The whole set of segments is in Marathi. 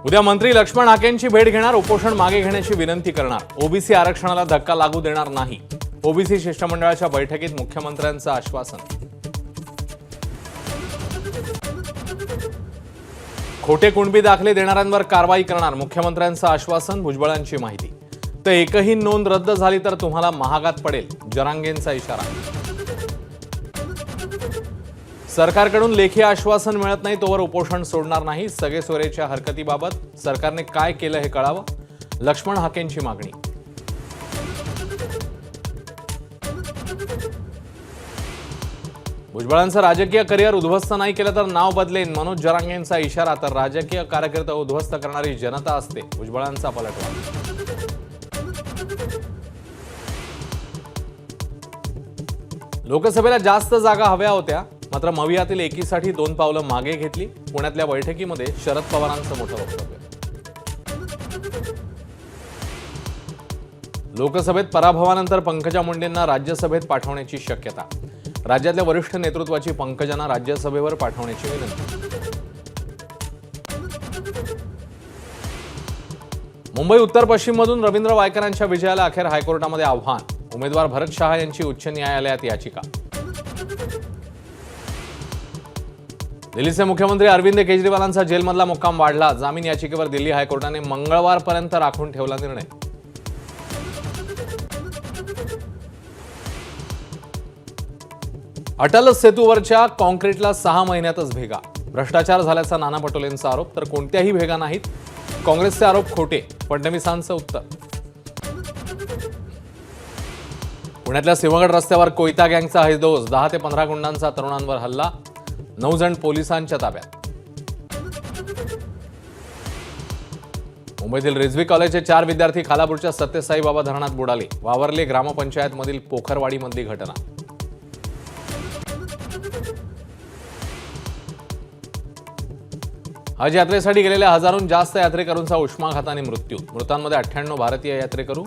उद्या मंत्री लक्ष्मण हाकेंची भेट घेणार, उपोषण मागे घेण्याची विनंती करणार, ओबीसी आरक्षणाला धक्का लागू देणार नाही. ओबीसी शिष्टमंडळाच्या बैठकीत मुख्यमंत्र्यांचं आश्वासन. खोटे कुणबी दाखले देणाऱ्यांवर कारवाई करणार, मुख्यमंत्र्यांचं आश्वासन. भुजबळांची माहिती. तर एकही नोंद रद्द झाली तर तुम्हाला महागात पडेल, जरांगेंचा इशारा. सरकारकडून लेखी आश्वासन मिळत नाही तोवर उपोषण सोडणार नाही. सगेसोरेच्या हरकतीबाबत सरकारने काय केलं हे कळावं, लक्ष्मण हाकेंची मागणी. भुजबळांचं राजकीय करिअर उद्ध्वस्त नाही केलं तर नाव बदलेन, मनोज जरांगेंचा इशारा. तर राजकीय कार्यकर्ता उद्ध्वस्त करणारी जनता असते, भुजबळांचा पलटवार. लोकसभेला जास्त जागा हव्या होत्या, मात्र मवियातील एकीसाठी 2 पावलं मागे घेतली. पुण्यातल्या बैठकीमध्ये शरद पवारांचं मोठं वक्तव्य. लोकसभेत पराभवानंतर पंकजा मुंडेंना राज्यसभेत पाठवण्याची शक्यता. राज्यातल्या वरिष्ठ नेतृत्वाची पंकजांना राज्यसभेवर पाठवण्याची विनंती. मुंबई उत्तर पश्चिममधून रवींद्र वायकरांच्या विजयाला अखेर हायकोर्टामध्ये आव्हान. उमेदवार भरत शहा यांची उच्च न्यायालयात याचिका. दिल्लीचे मुख्यमंत्री अरविंद केजरीवालांचा जेलमधला मुक्काम वाढला. जामीन याचिकेवर दिल्ली हायकोर्टाने मंगळवारपर्यंत राखून ठेवला निर्णय. अटल सेतूवरच्या कॉन्क्रीटला 6 महिन्यातच भेगा. भ्रष्टाचार झाल्याचा नाना पटोलेंचा आरोप, तर कोणत्याही भेगा नाहीत. काँग्रेसचे आरोप खोटे, फडणवीसांचं उत्तर. पुण्यातल्या सिंहगड रस्त्यावर कोयता गँगचा हैदोस. 10 ते 15 गुंडांचा तरुणांवर हल्ला. 9 जण पोलिसांच्या ताब्यात. मुंबईतील रिझवी कॉलेजचे 4 विद्यार्थी खालापूरच्या सत्यसाई बाबा धरणात बुडाले. वावरले ग्रामपंचायतमधील पोखरवाडीमधली घटना. हज यात्रेसाठी गेलेल्या हजारोहून जास्त यात्रेकरूंचा उष्माघाताने मृत्यू. मृतांमध्ये 98 भारतीय यात्रेकरू.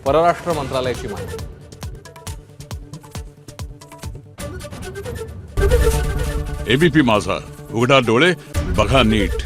परराष्ट्र मंत्रालयाची माहिती. एबीपी माझा, उघडा डोळे बघा नीट.